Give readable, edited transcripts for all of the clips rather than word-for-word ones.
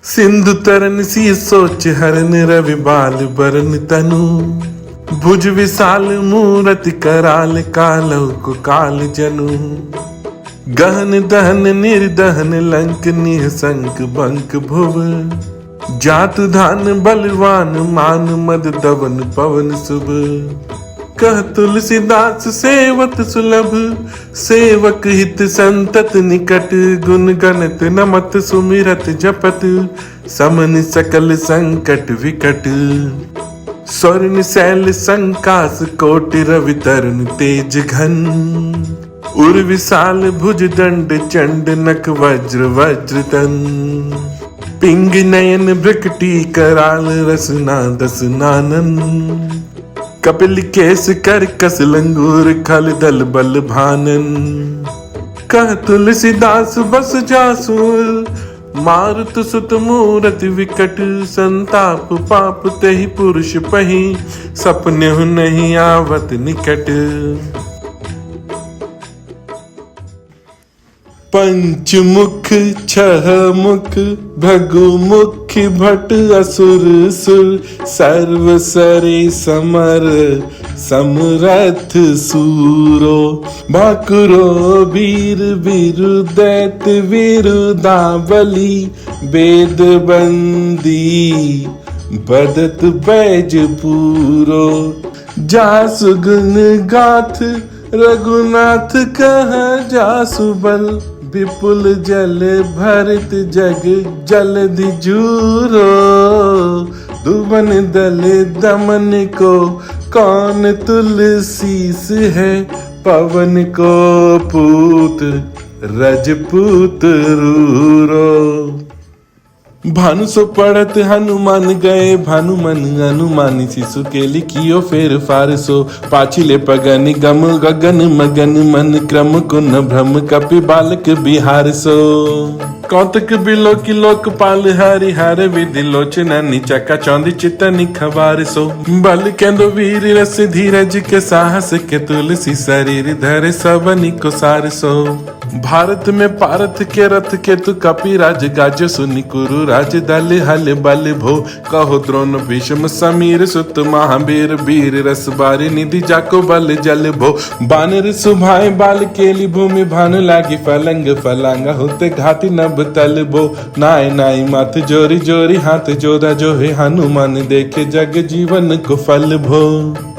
सिंधु तरन सी सोच हरन रवि बाल बरन तनु भुज विशाल मूरति कराल कालौ को काल जनु गहन दहन निर्दहन लंक निहसंक बंक भुव जात धान बलवान मान मद दवन पवन शुभ कह तुलसीदास सेवत सुलभ सेवक हित संतत निकट गुण गणत नमत सुमिरत जपत समन सकल संकट विकट स्वर्ण शैल संकास कोटि रवि तरुण तेज घन उर विशाल भुज दंड चंड नक वज्र वज्र तन पिंग नयन भ्रकटी कराल रसना दस नानन कपिल केस कर कस लंगूर खल दल बल भानन कह तुलसीदास बस जासु मारुत सुत मूरत विकट संताप पाप तेहि पुरुष पही सपने नहीं आवत निकट पंचमुख छह मुख भगुमुख भट असुर सुर सर्व सरे समर समरथ सूरो भाकुरो वीर वीरु दैत वीरुदावली वेद बंदी बदत बैज पूरो जासु गुण गाथ रघुनाथ कह जासु बल विपुल जल भरत जग जलधि जूरो दुवन दल दमन को कौन तुलसीस है पवन को पूत रजपूत रूरो भानु सो पढ़त हनुमान गए भानु मन अनुमानी शिशु के लिखियो फेर फारसो पाछिले पगन गम गगन मगन मन क्रम कुन भ्रम कपि बालक बिहार सो कौतक बिलो की लोकपाल हरि हर विधि लोचना निचका चौंदी चित्त निखवार सो बल केंदो वीर रस धीरज के साहस के तुलसी शरीर धरे सबनि को सार सो भारत में पारथ के रथ के तु कपि राज गाज सुनि कुरु राज दल हल बल भो कहो द्रोण भीष्म समीर सुत महावीर वीर रस बारी निधि जाको बल जल भो बानर सुभाए बाल केली भूमि भानु लागी फलंग फलांगा होते घाटी नभ तल भो नाय नाय माथ जोरी जोरी हाथ जोदा जो है हनुमान देखे जग जीवन को फल भो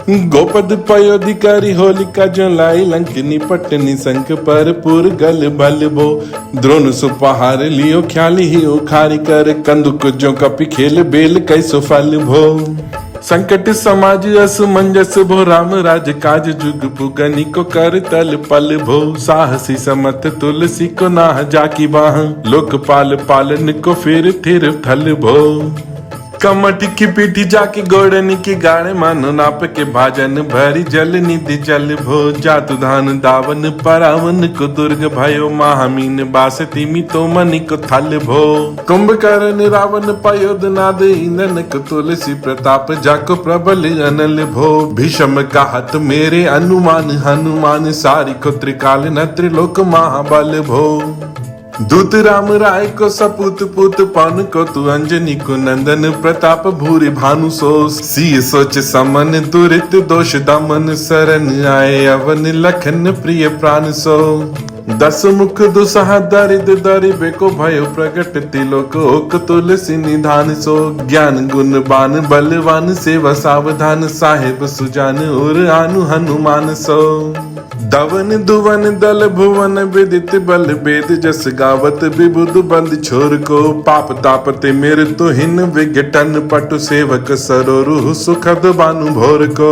गोपद पयोधिकारी होलिका जो लाई लंकिनी पटनी संक पर पुर गल बल भो द्रोण सुपहार लियो ख्याली ही उखारी कर कंदुक जो कपि खेल बेल कैसो फल भो संकट समाज असमंजस भो राम राज काज जुग पुगनी को कर तल पल भो साहसी समत तुलसी को नाह जाकी बाह लोकपाल पालन को फिर थिर थल भो कमट की पीठी जाके गोड़नी की गाड़े मानो नाप के भाजन भरी जल निधि जल भो जातु धान दावन परावन को दुर्ग भयो महामीन बास तिमी तो मनि को थल भो कुंभकर्ण रावण पयोध नाद इंद्रन को तुलसी प्रताप जाको प्रबल अनल भो भीष्म का हत मेरे अनुमान हनुमान सारी को त्रिकाल न त्रिलोक महाबल भो दूत राम राय को सपूत पूत पवन को तु अंजनी को नंदन प्रताप भूरि भानु सो सिय सोच समन दुरित दोष दमन शरण आए अवन लखन प्रिय प्राण सो दस मुख दुसह दरिद दरिबे को भयो प्रगट तिलोक ओक तुलसी निधान सो ज्ञान गुण बान बलवान सेवा सावधान साहेब सुजान उर आनु हनुमान सो दवन दुवन दल भुवन विदित बल वेद जस गावत विबुध बंद छोर को पाप ताप ते मेरे तो हिन विघटन पटु सेवक सरोरु सुखद बानु भोर को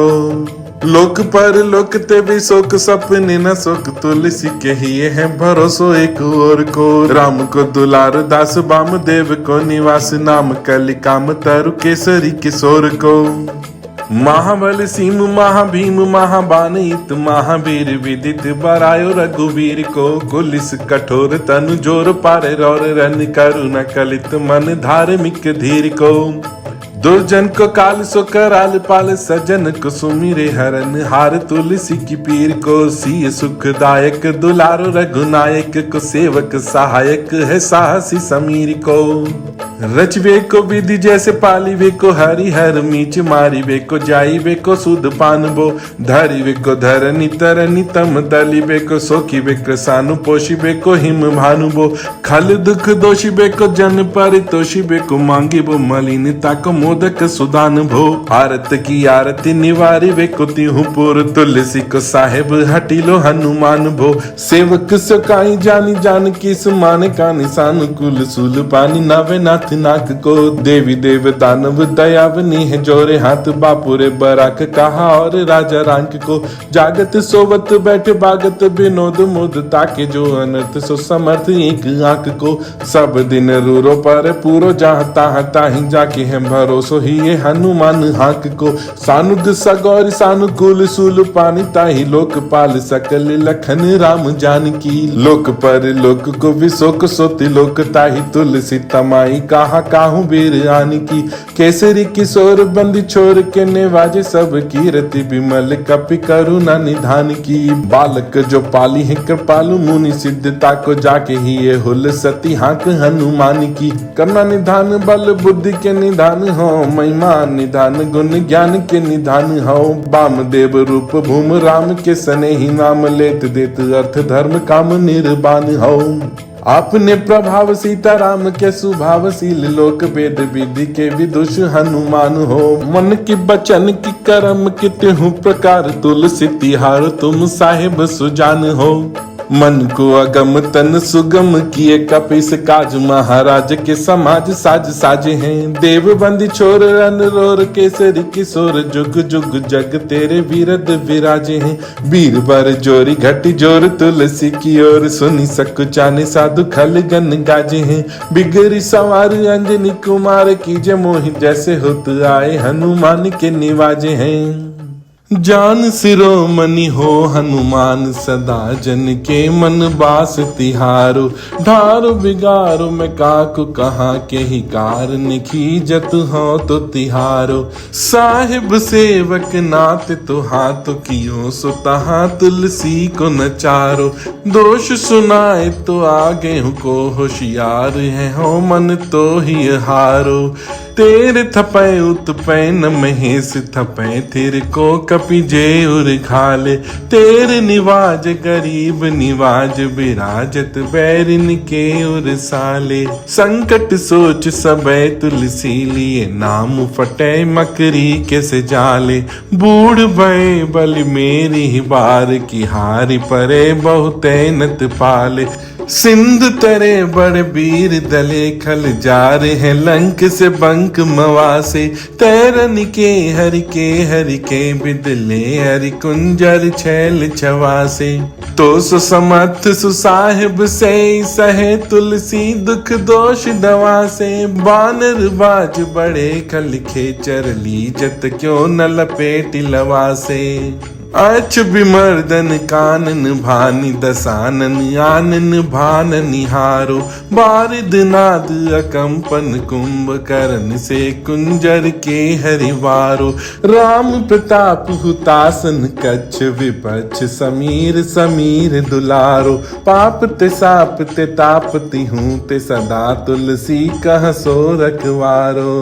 लोक पर लोक ते भी शोक सपने न शोक तुलसी के ही है भरोसो एक और को राम को दुलार दास बाम देव को निवास नाम कलि काम तरु केसरी किशोर को महाबल सीम महाभीम महाबान इत महावीर विदित बरायो रघुवीर को कुलिस कठोर तनु जोर पारे रौर रन करुण कलित मन धार्मिक धीर को दुर्जन को काल सो कराल पाल सजन को सुमिरे हरन हार तुलसी की पीर को सिय सुखदायक दुलारो रघुनायक को सेवक सहायक है साहसी समीर को रचवे को विधि जैसे पालिवे को हरिहर मीच मारिवे को जाइवे को सुध पानबो धरिवे को धरनी तरनी तम दलिवे को सोखिवे को सानु पोषिवे को हिम भानुबो खल दुख दोषिवे को जन परितोषिवे को मांगिबो मलिनता को मोदक सुदान भो आरत की आरती निवारिवे को तिहु पुर तुलसी को साहेब हटिलो हनुमान भो सेवक सो काई जानी जान की सुमान का निशान कुल सुल पानी नावे नाथ नाक को देवी देव दानव दयावनी है जोरे हाथ बापुरे बराक कहा और राजा रांक को जागत सोवत बैठे बागत विनोद मुद ताके जो अनर्थ सो समर्थ एक आंख को सब दिन रूरो पर पूरो जहाँ ताह ताही जाके है भरोसो ही ये हनुमान हाक को सानुग सगौर सानुकूल सूल पानी ताही लोक पाल सकल लखन राम जानकी लोक पर लोक को विशोक सोति लोक ताही तुलसी तमाई कहा काहू वीर आनी की केसरी किशोर बंदी छोर के नेवाजे सब कीरति विमल कपि करुणा निधान की बालक जो पाली है कृपालु मुनि सिद्धता को जाके ही ये हुल सती हाक हनुमान की करुणा निधान बल बुद्धि के निधान हो महिमा निधान गुण ज्ञान के निधान हो वामदेव रूप भूम राम के सने ही नाम लेत देत अर्थ धर्म काम निर्वाण हो आपने प्रभाव सीताराम के सुभावशील लोक वेद विधि के विदुष हनुमान हो मन की बचन की कर्म की तिहु प्रकार तुलसी तिहार तुम साहिब सुजान हो मन को अगम तन सुगम किए कपिस काज महाराज के समाज साज साजे हैं देव बंदी छोर रन रोर केसरी किशोर जुग जुग जग तेरे वीरद विराजे हैं वीर बर जोरी घटी जोर तुलसी की ओर सुनी सकुचाने साधु खल गन गाजे हैं बिगड़ी सवार अंजनी कुमार की जय मोहि जैसे होत आए हनुमान के निवाजे हैं जान सिरोमणि हो हनुमान सदा जन के मन बास तिहारो ढारो बिगारो मैं काकु कहा के ही कारण खीजत हो तो तिहारो साहिब सेवक नात तो हाथ कियो सो तहा तुलसी को नचारो दोष सुनाए तो आगे को होशियार है हो मन तो ही हारो तेरे थपे उत्पै न महेश थपे तेरे को कपि जे उर खाले तेरे निवाज गरीब निवाज विराजत बैरिन के उर साले संकट सोच सबे तुलसी लिए नाम फटे मकरी के से जाले बूढ़ भय बल मेरी बार की हारी परे बहुते नत पाले सिंध तरे बड़ वीर दले खल जार है लंक से बंक मवासे तैरन के हरि के बिदले हरि कुंजर छैल छवासे तो सो समर्थ सुसाहिब से सहे तुलसी दुख दोष दवा से बानर बाज बड़े खल खेचर लीजत क्यों न लपेट लवासे अच विमर्दन कानन भानि दसानन आनन भान निहारो बारिद नाद अकंपन कुंभ करण से कुंजर के हरिवारो राम प्रताप हुतासन कच्छ विपक्ष समीर समीर दुलारो पाप ते साप ते ताप तिहूं ते सदा तुलसी कह सो रखवारो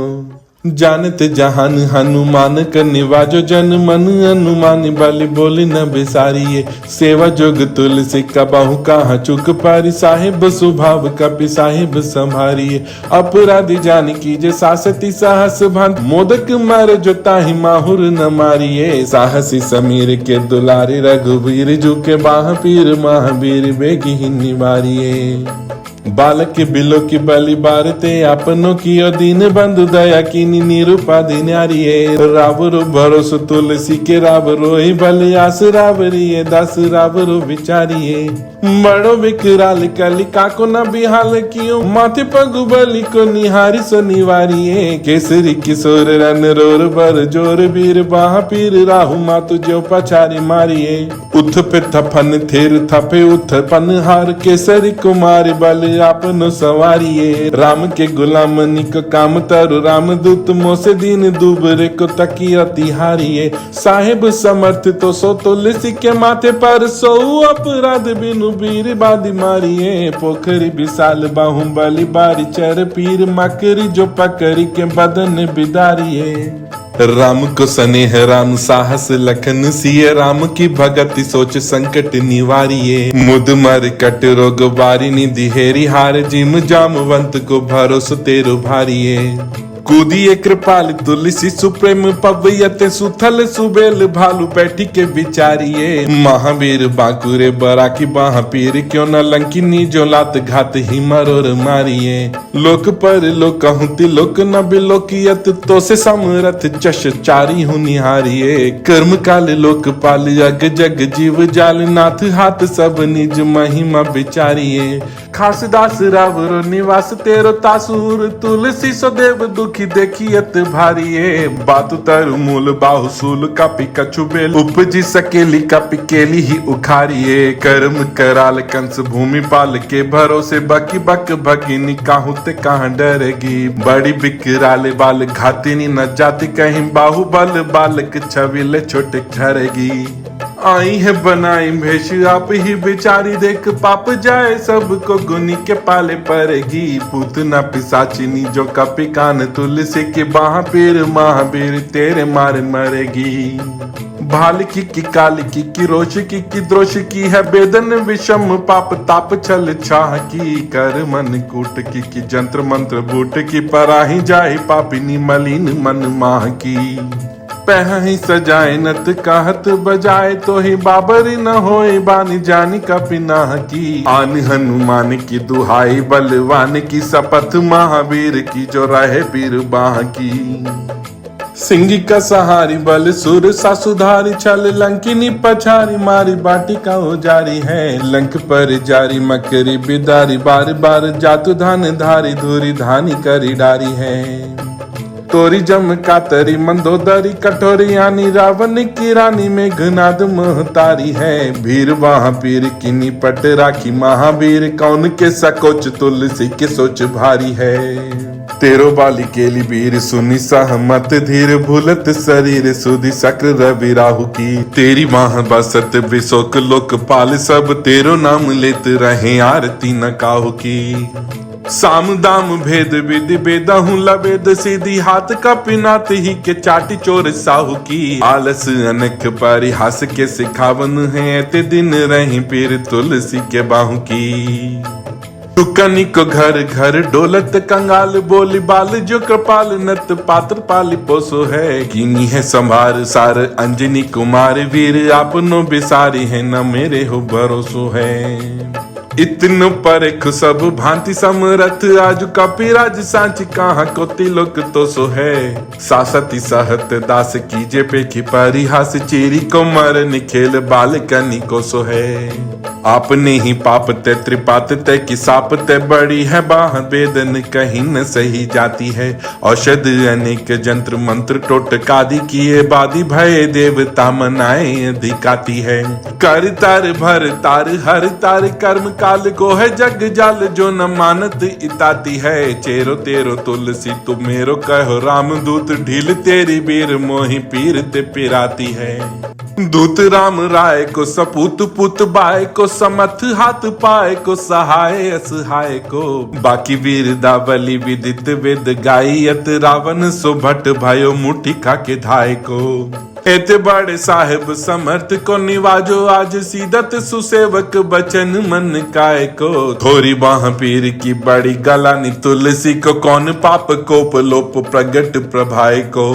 जानत जहान हनुमान कर निवाजो जन मन हनुमान बाली बोली न बिसारिये सेवा जोग तुलसी का बाहु कहाँ चुक पारी साहिब स्वभाव कपि साहिब संभारिये अपराधी जान कीजे सासती साहस भान मोदक मार जो ताहि माहुर न मारिये साहसी समीर के दुलारी रघुवीर जू के बाह पीर महावीर बेगी ही निवारिये बालक के बिलो की बलि बारते अपनों की दीन बंधु दया की निरूपाधि नारिये रावरो भरोसो तुलसी के रावरो ही बलि आस रावरिये दास रावरो विचारिये बड़ो विकराल कली काको न बिहाल कियो माथे पगु बलि को निहारी सो निवारिये केसरी किशोर रन रोर बर जोर वीर बाह पीर राहु मातु जो पछारी मारिये उथ पे थपन थेर थपे उथ पन हार केसरी कुमार बल आपनो सवारिये। राम के गुलाम निक काम तरु रामदूत मोसे दीन दूबरे को तकिया तिहारिये। साहेब समर्थ तो सो तुलसी के माथे पर सो अपराध बिनु बीर बादी मारिये। पोखरी विशाल बाहुबली बारी चर पीर मकरी जो पकड़ी के बदन बिदारिये। राम को स्नेह राम साहस लखन सिय राम की भगति सोच संकट निवारिये। मुद मर कट रोग बारी निधि हेरी हार जिम जामवंत को भरोसो तेरो भारिये। कूदिए कृपाल तुलसी सुप्रेम पवयते सुथल सुबेल भालू बैठी के विचारिये। महावीर बांकुरे बरा की बाह पीर क्यों न लंकिनी जो लात घात ही मरोर मारिये। लोक पर लोक हुति लोक न बिलोकियत तो से समरथ चश चारी हूँ निहारिये। कर्म काल लोक पाल जग जग जीव जाल नाथ हाथ सब निज महिमा विचारिये। खासदास रावरो निवास तेरो तासुर तुलसी सो देव दुखी देखियत भारिये। बातु तरु मूल बाहुसूल कापी कछु बेल उपजी सकेली कापी केली ही उखारिये। कर्म कराल कंस भूमि पाल के भरोसे बकी बक भगिनी काहू ते कहाँ डरेगी। बड़ी बिकराले बाल घातिनी न जाति कहीं बाहुबल बालक छविले छोटे ठहरेगी। आई है बनाई भेष आप ही बेचारी देख पाप जाए सबको गुनी के पाले पड़ेगी। पूतना पिसाचिनी जो कपी कान तुलसी के बाह पीर महावीर तेरे मारे मरेगी। भाल की काल की रोश की द्रोश की है बेदन विषम पाप ताप छल छाह की। कर मन कूट की जंत्र मंत्र बूट की पराही जाए पापिनी मलिन मन माह की। पह ही सजाए नत कहत बजाए तो ही बाबरी न होए बानी जानी का पिनाह की। आन हनुमान की दुहाई बलवान की शपथ महावीर की जो रहे पीर बाह की। सिंह का सहारी बल सुर सासुधारी छल लंकिनी पछारी मारी बाटी का उजारी है। लंक पर जारी मकरी बिदारी बार बार जातु धान धारी धूरी धानी करी डारी है। तोरी जम कातरी मंदोदरी कठोरी आनी रावण की रानी में घनाद महतारी है। भीर वहां पीर की निपट राखी महावीर कौन के सकोच तुलसी के सोच भारी है। तेरो बाली केली वीर सुनी सहमत धीर भूलत शरीर सुधि सक्र रवि राहु की। तेरी माह बसत विशोक लोक पाल सब तेरो नाम लेत रहे आरती न काहू की। साम दाम भेद विधि बेदहू लवेद सीधी हाथ का पिनात ही के चाटी चोर साहू की। आलस अनख परिहास के सिखावन है ते दिन रही पीर तुलसी के बाहू की। टुकनी को घर घर डोलत कंगाल बोली बाल जो कृपाल नत पात्र पाली पोसो है। कीनी है संभार सार अंजनी कुमार वीर आपनो बिसारी है न मेरे हो भरोसो है। इतनो परेख सब भांति समरथ आजु कपिराज सांच कहाँ को तिलोक तो सो है। सासती सहत दास कीजे पेखी परिहास चेरी को मर निखेल बाल कनी को सो है। आपने ही पाप ते त्रिपात ते की साप ते बड़ी है बाह बेदन कहीं न सही जाती है। औषध अनेक जंत्र मंत्र टोटकादि किए बादी भय देवता मनाए अधिकाती है। कर तार भर तार हर तार कर्म काल को है जग जाल जो न मानत इताती है। चेरो तेरो तुलसी तुम मेरो कहो रामदूत ढील तेरी बीर मोहि पीर ते पिराती है। दूत राम राय को सपूत पुत बाय को समथ हाथ पाए को सहाय असहाय को। बाकी वीर दावली विदित वेद गायत रावण सो भट्ट भयो मुठी खा के धाय को। एते बड़े साहेब समर्थ को निवाजो आज सीदत सुसेवक बचन मन काय को। थोरी बाह पीर की बड़ी गलानी तुलसी को कौन पाप कोप लोप प्रगट प्रभाय को।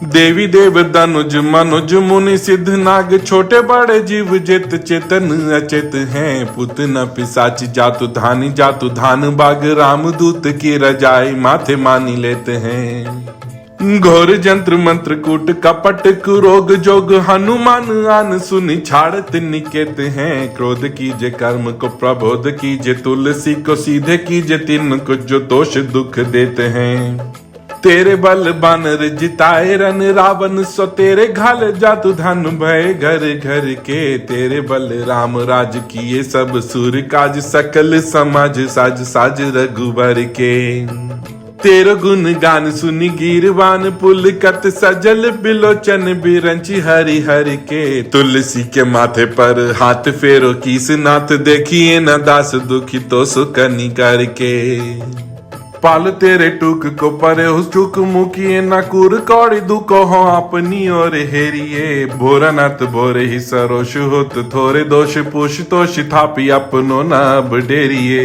देवी देव दनुज मनुज मुनि सिद्ध नाग छोटे बड़े जीव जित चेतन अचेत हैं। पुत न पिसाच जातु धान बाग रामदूत की रजाई माथे मानी लेते हैं। घोर जंत्र मंत्र कूट कपट कुरोग जोग हनुमान आन सुनि छाड़त निकेत हैं। क्रोध कीजे कर्म को प्रबोध कीजे तुलसी को सीधे कीजे तिन को जो दोष दुख देते हैं। तेरे बल बानर जिताए रन रावण, सो तेरे घाल जातु धन भय घर घर के। तेरे बल राम राज किए सब सुर काज, सकल समाज साज साज रघुबर के। तेरो गुण गान सुनि गिरवान, पुल कत सजल बिलोचन बिरंची हरि हरि के। तुलसी के माथे पर हाथ फेरो कीस नाथ, देखिए न दास दुखी तो सुकनी करके। पाल तेरे टूक को परे उस टूक मुकिए, न कुर कौड़ी दुको हो अपनी ओर हेरिए। भोरा नत भोरे ही सरोष होत, थोरे दोष पुष तोष थापी अपनो न बडेरिए।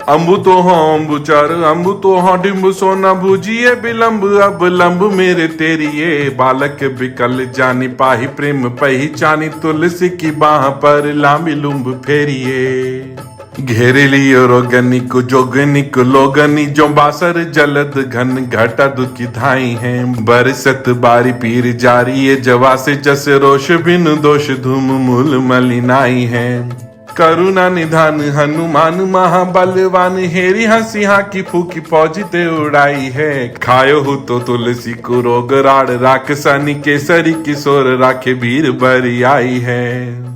अम्बु तो हो अम्बुचार अम्बु तो हो डिम्ब, सोना भुजिए विलम्ब अब लंब मेरे तेरिए। बालक बिकल जानी पाही प्रेम पहचानी, तुलसी की बाह पर लांबी लुम्ब फेरिए। घेरे लियो रोगनी को जोगनी को लोगनी, जो बासर जलद घन घटा दुखी धाई है। बरसत बारी पीर जारी ये, जवा से जस रोष बिन दोष धूम मूल मलिनाई है। करुणा निधान हनुमान महाबलवान, हेरी हंसिहा की फूकी पौजिते उड़ाई है। खायो हो तो तुलसी को रोग राड़, राक्षसानी केसरी किशोर राखे वीर बरी आई है।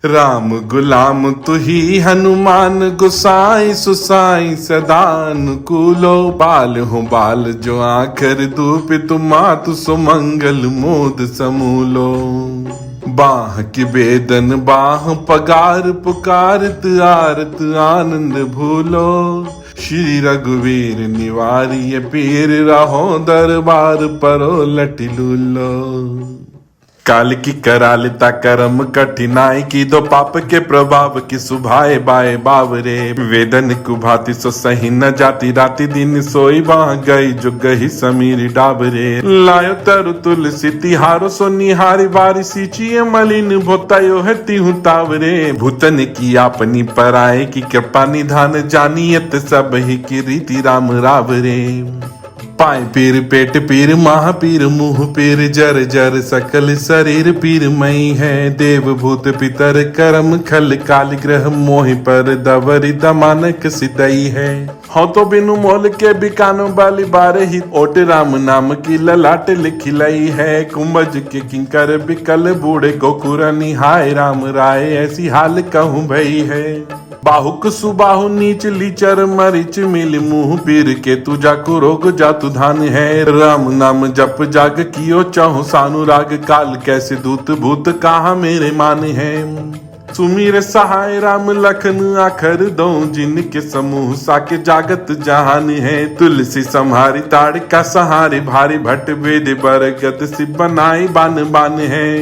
राम गुलाम तु ही हनुमान, गुसाई सुसाई सदान कुलो। बाल हो बाल जो आखर धूप, तुम मातु सुमंगल मोद समूलो। बाह की बेदन बाह पगार, पुकारत आरत आनंद भूलो। श्री रघुवीर निवारिय पीर, रहो दरबार परो लटि लूलो। काल की करालिता करम कठिनाई की, दो पाप के प्रभाव की सुभाए बाए बावरे। वेदन कुभाति सो सही न जाति, राति दिन सोई वहां गई जो गही समीर डाबरे। लायो तरु तुलसी तिहारो, सो निहारी बारी सींचिए मलिन भोतायो है तिहु तावरे। भूतन की आपनी पराए की कृपा निधान, जानियत सब ही की रीति राम रावरे। पाए पीर पेट पीर माह पीर मुंह पीर, जर जर सकल शरीर पीर मई है। देव भूत पितर करम खल काल, ग्रह मोहि पर दवरी दमानक सितई है। हो तो बिनु मोल के बिकानो बाली बारे ही, ओट राम नाम की ललाट लिखिलई है। कुंभज के किंकर बिकल बूढ़े गोकुर, निहाय राम राय ऐसी हाल कहूँ भई है। बाहुक सुबाहु नीच लीचर मरीच मिल, मुंह पीर के तू जाकु रोग जातु धान है। राम नाम जप जाग कियो चाहु सानुराग, काल कैसे दूत भूत कहा मेरे मान है। सुमीर सहाय राम लखन आखर दो, जिनके समूह साके जागत जहान है। तुलसी संहारी ताड़ का सहारे, भारी भट्ट वेद बरगद सि बनाई बान बान है।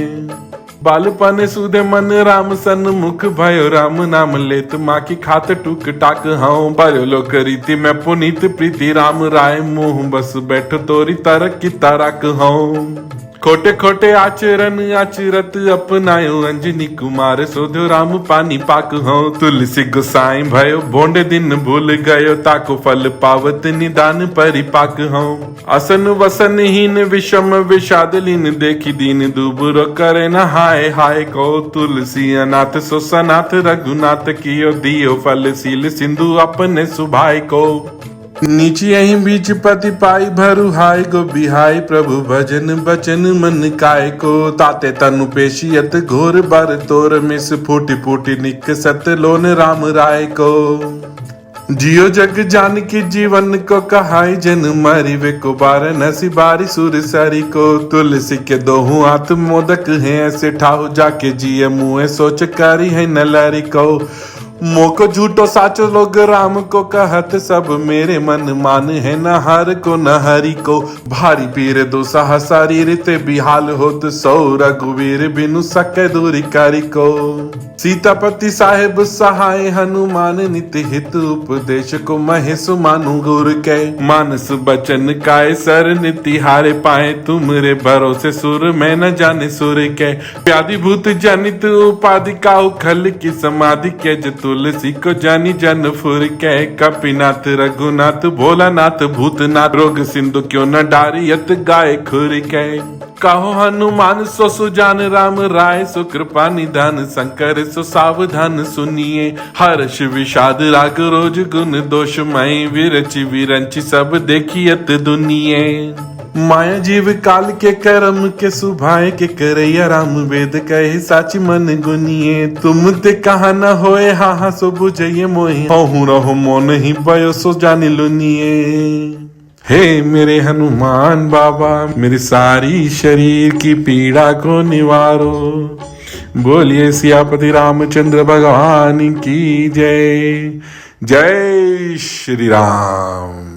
बालपन सुधे मन राम सन मुख भयो, राम नाम लेत माँ की खात टूक टाक हाँ। भयो लोक रीति में पुनीत प्रीति, राम राय मुँह बस बैठो तोरी तरक की तरक हाँ। खोटे खोटे आचरण आचरत अपनायो, अंजनी कुमार सोध्यो राम पानी पाक हो। तुलसी गुसाई भयो भोंडे दिन भूल गयो, ताको फल पावत निदान परिपाक हो। असन वसन हीन विषम विषाद लीन, देखी दीन दुबुरो करे न हाय हाय को। तुलसी अनाथ सो सनाथ, रघुनाथ कियो दियो फल सील, सिंधु अपने सुभाय को। नीची यही बीच पति पाई भरु हाय गो बिहाई, प्रभु भजन बचन मन काय को। ताते तनु पेशियत घोर बर तोर, मिस फूटी फूटी निकसत लोन राम राय को। जियो जग जान की जीवन को कहाई, जन मरी वे को बार नसी बारी सुर सरी को। तुलसी के दोहु हाथ मोदक है, ऐसे ठाहु जाके जिये मुँह सोच करी है नलरी को। मोको झूठो साचो लोग राम को कहत, सब मेरे मन मान है न हर को न हरि को। भारी पीर दुसह शरीर ते बिहाल होत, सौ रघुवीर बिनु सके दूरी करी को। सीतापति साहेब सहाय हनुमान, नित हित उपदेश को महेश मानु गुर के। मानस बचन काय सर नीति हारे पाए, तुमरे भरोसे सुर में न जाने सुर के। व्याधि भूत जनित उपाधि काहू खल की समाधि के, तुलसी को जानी जन फुर के। कपिनाथ रघुनाथ भोलानाथ भूतनाथ, रोग सिंधु क्यों न डारियत गाय खुर के। कहो हनुमान सो सुजान, राम राय सो कृपा निधान, शंकर सो सावधान सुनिए, हर्ष विषाद राग रोज गुण दोष, मई विरचि विरंचि सब देखियत दुनिये। माया जीव काल के कर्म के सुभाए, के करैया राम वेद कहे साची मन गुनिए। तुम ते कहा न होए हा सो बुझे मोहि, हूँ रहो मोन ही पयो सो जान लुनिए। हे मेरे हनुमान बाबा, मेरी सारी शरीर की पीड़ा को निवारो। बोलिए सियापति रामचंद्र भगवान की जय। जय श्री राम।